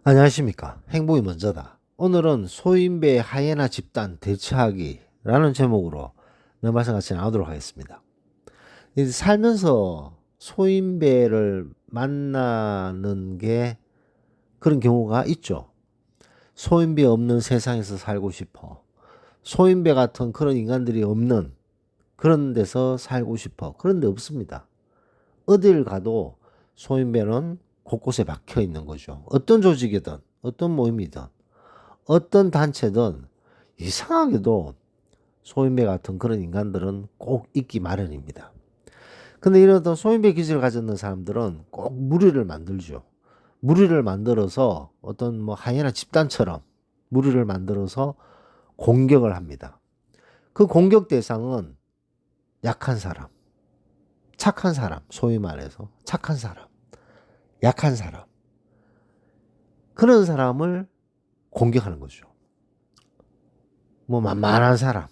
안녕하십니까. 행복이 먼저다. 오늘은 소인배 하이에나 집단 대처하기라는 제목으로 내 말씀 같이 나누도록 하겠습니다. 살면서 소인배를 만나는 게 그런 경우가 있죠. 소인배 없는 세상에서 살고 싶어. 소인배 같은 그런 인간들이 없는 그런 데서 살고 싶어. 그런 데 없습니다. 어딜 가도 소인배는 곳곳에 박혀 있는 거죠. 어떤 조직이든 어떤 모임이든 어떤 단체든 이상하게도 소인배 같은 그런 인간들은 꼭 있기 마련입니다. 근데 이런 어떤 소인배 기질을 가졌는 사람들은 꼭 무리를 만들죠. 무리를 만들어서 어떤 뭐 하이에나 집단처럼 무리를 만들어서 공격을 합니다. 그 공격 대상은 약한 사람, 착한 사람, 소위 말해서 착한 사람, 약한 사람, 그런 사람을 공격하는 거죠. 뭐 만만한 사람.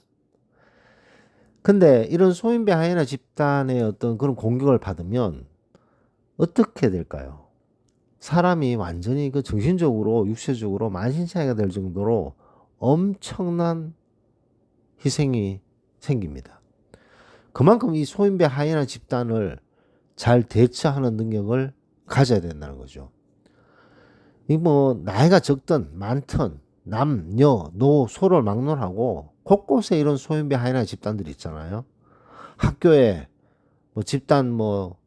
근데 이런 소인배 하이에나 집단의 어떤 그런 공격을 받으면 어떻게 될까요? 사람이 완전히 그 정신적으로, 육체적으로 만신창이가 될 정도로 엄청난 희생이 생깁니다. 그만큼 이 소인배 하이에나 집단을 잘 대처하는 능력을 가져야 된다는 거죠. 이 뭐 나이가 적든 많든 남, 여, 노, 소를 막론하고 곳곳에 이런 소인배 하이에나 집단들이 있잖아요. 학교에 뭐 집단 뭐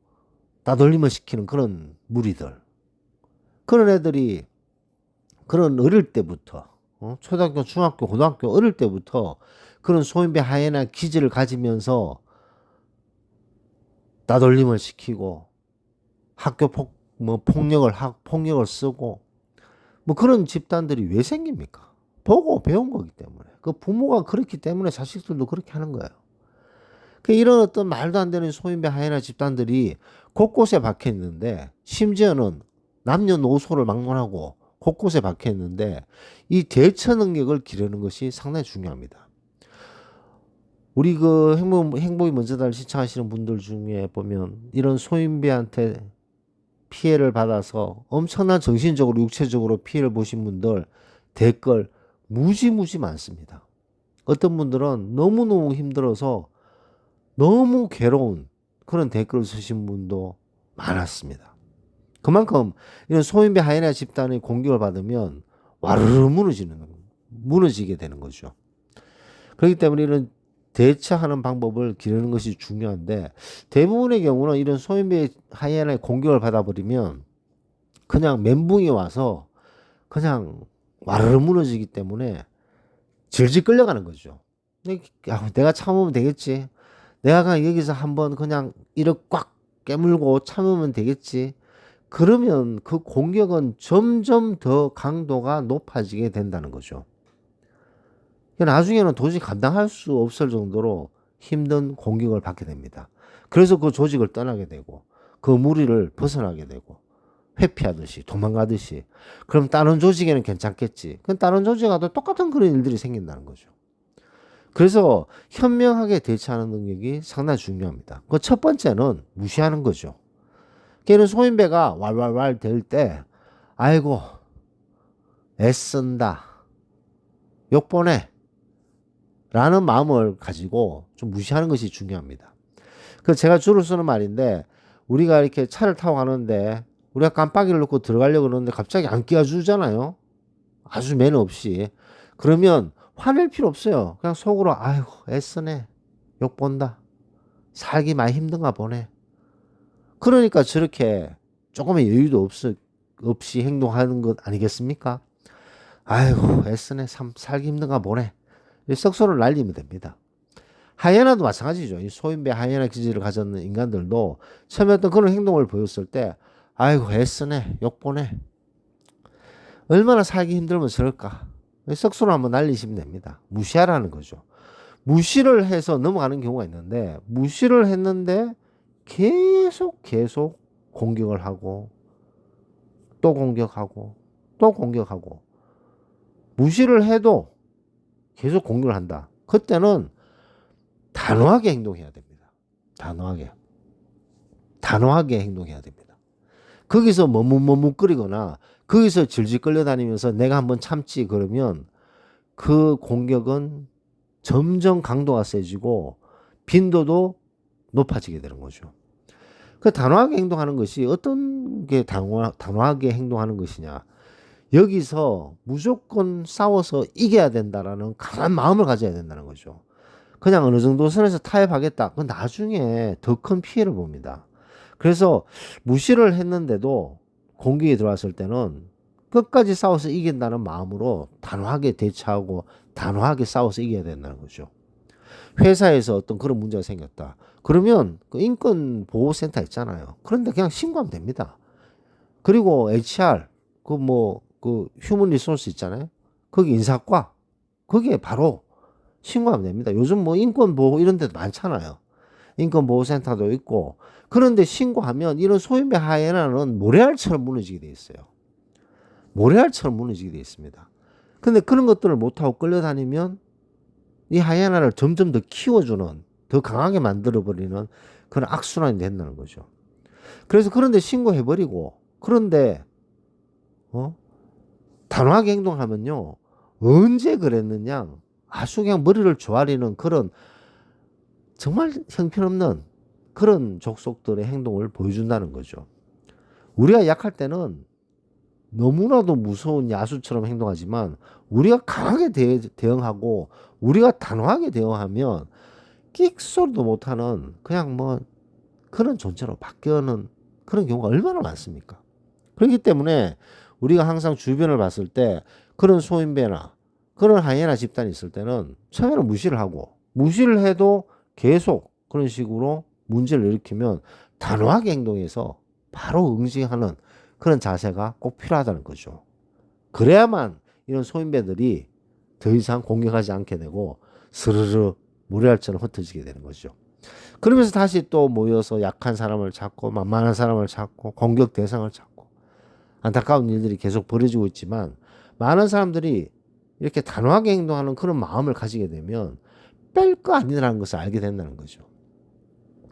따돌림을 시키는 그런 무리들. 그런 애들이 그런 어릴 때부터 초등학교, 중학교, 고등학교 어릴 때부터 그런 소인배 하이에나 기질을 가지면서 따돌림을 시키고 학교 폭력을 쓰고 뭐 그런 집단들이 왜 생깁니까? 보고 배운 거기 때문에. 그 부모가 그렇기 때문에 자식들도 그렇게 하는 거예요. 그 이런 어떤 말도 안 되는 소인배 하이에나 집단들이 곳곳에 박혀 있는데, 심지어는 남녀노소를 막론하고 곳곳에 박혀 있는데, 이 대처 능력을 기르는 것이 상당히 중요합니다. 우리 그 행복이 먼저다를 시청하시는 분들 중에 보면 이런 소인배한테 피해를 받아서 엄청난 정신적으로 육체적으로 피해를 보신 분들 댓글 무지무지 많습니다. 어떤 분들은 너무너무 힘들어서 너무 괴로운 그런 댓글을 쓰신 분도 많았습니다. 그만큼 이런 소인배 하이에나 집단의 공격을 받으면 와르르 무너지게 되는 거죠. 그렇기 때문에 이런 대처하는 방법을 기르는 것이 중요한데, 대부분의 경우는 이런 소인배 하이에나의 공격을 받아버리면 그냥 멘붕이 와서 그냥 와르르 무너지기 때문에 질질 끌려가는 거죠. 내가 참으면 되겠지. 내가 그냥 여기서 한번 그냥 이를 꽉 깨물고 참으면 되겠지. 그러면 그 공격은 점점 더 강도가 높아지게 된다는 거죠. 나중에는 도저히 감당할 수 없을 정도로 힘든 공격을 받게 됩니다. 그래서 그 조직을 떠나게 되고 그 무리를 벗어나게 되고 회피하듯이 도망가듯이, 그럼 다른 조직에는 괜찮겠지. 그럼 다른 조직에 가도 똑같은 그런 일들이 생긴다는 거죠. 그래서 현명하게 대처하는 능력이 상당히 중요합니다. 그 첫 번째는 무시하는 거죠. 걔는 소인배가 왈왈왈 될 때, 아이고 애쓴다, 욕보내 라는 마음을 가지고 좀 무시하는 것이 중요합니다. 그 제가 주로 쓰는 말인데, 우리가 이렇게 차를 타고 가는데 우리가 깜빡이를 넣고 들어가려고 그러는데 갑자기 안 끼워주잖아요. 아주 매너 없이. 그러면 화낼 필요 없어요. 그냥 속으로 아이고 애쓰네, 욕본다, 살기 많이 힘든가 보네. 그러니까 저렇게 조금의 여유도 없이 행동하는 것 아니겠습니까? 아이고 애쓰네, 살기 힘든가 보네. 썩소를 날리면 됩니다. 하이에나도 마찬가지죠. 이 소인배 하이에나 기질을 가졌는 인간들도 처음에 어떤 그런 행동을 보였을 때 아이고 애쓰네, 욕보네, 얼마나 살기 힘들면 저럴까, 썩소를 한번 날리시면 됩니다. 무시하라는 거죠. 무시를 해서 넘어가는 경우가 있는데, 무시를 했는데 계속 공격을 하고 또 공격하고 또 공격하고, 무시를 해도 계속 공격을 한다. 그때는 단호하게 행동해야 됩니다. 단호하게 행동해야 됩니다. 거기서 머뭇머뭇거리거나 거기서 질질 끌려다니면서 내가 한번 참지 그러면 그 공격은 점점 강도가 세지고 빈도도 높아지게 되는 거죠. 그 단호하게 행동하는 것이 어떤 게 단호하게 행동하는 것이냐. 여기서 무조건 싸워서 이겨야 된다라는 강한 마음을 가져야 된다는 거죠. 그냥 어느 정도 선에서 타협하겠다. 그건 나중에 더 큰 피해를 봅니다. 그래서 무시를 했는데도 공격이 들어왔을 때는 끝까지 싸워서 이긴다는 마음으로 단호하게 대처하고 단호하게 싸워서 이겨야 된다는 거죠. 회사에서 어떤 그런 문제가 생겼다. 그러면 그 인권보호센터 있잖아요. 그런데 그냥 신고하면 됩니다. 그리고 HR, 그 휴먼 리소스 있잖아요. 거기 인사과, 거기에 바로 신고하면 됩니다. 요즘 뭐 인권보호 이런 데도 많잖아요. 인권보호센터도 있고. 그런데 신고하면 이런 소인배 하이에나는 모래알처럼 무너지게 돼 있어요. 모래알처럼 무너지게 돼 있습니다. 근데 그런 것들을 못하고 끌려다니면 이 하이에나를 점점 더 키워주는, 더 강하게 만들어버리는 그런 악순환이 된다는 거죠. 그래서 그런데 신고해버리고, 그런데, 단호하게 행동하면요, 언제 그랬느냐, 아주 그냥 머리를 조아리는 그런 정말 형편없는 그런 족속들의 행동을 보여준다는 거죠. 우리가 약할 때는 너무나도 무서운 야수처럼 행동하지만 우리가 강하게 대응하고 우리가 단호하게 대응하면 끽소리도 못하는 그냥 뭐 그런 존재로 바뀌는 그런 경우가 얼마나 많습니까? 그렇기 때문에 우리가 항상 주변을 봤을 때 그런 소인배나 그런 하이에나 집단이 있을 때는 처음에는 무시를 하고 무시를 해도 계속 그런 식으로 문제를 일으키면 단호하게 행동해서 바로 응징하는 그런 자세가 꼭 필요하다는 거죠. 그래야만 이런 소인배들이 더 이상 공격하지 않게 되고 스르르 모래알처럼 흩어지게 되는 거죠. 그러면서 다시 또 모여서 약한 사람을 찾고 만만한 사람을 찾고 공격 대상을 찾고 안타까운 일들이 계속 벌어지고 있지만 많은 사람들이 이렇게 단호하게 행동하는 그런 마음을 가지게 되면 뺄 거 아니라는 것을 알게 된다는 거죠.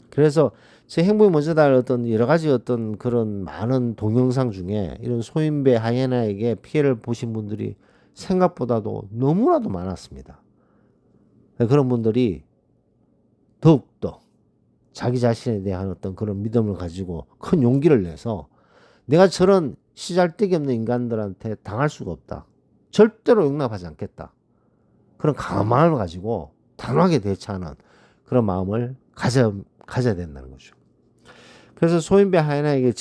그래서 제 행복이 먼저다 어떤 여러 가지 어떤 그런 많은 동영상 중에 이런 소인배 하이에나에게 피해를 보신 분들이 생각보다도 너무나도 많았습니다. 그런 분들이 더욱더 자기 자신에 대한 어떤 그런 믿음을 가지고 큰 용기를 내서 내가 저런 시잘데기 없는 인간들한테 당할 수가 없다. 절대로 용납하지 않겠다. 그런 강한 마음을 가지고 단호하게 대처하는 그런 마음을 가져야 된다는 거죠. 그래서 소인배 하이에나에게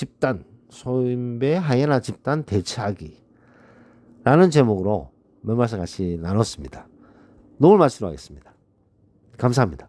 소인배 하이에나 집단 대처하기 라는 제목으로 몇 말씀 같이 나눴습니다. 오늘 마치도록 하겠습니다. 감사합니다.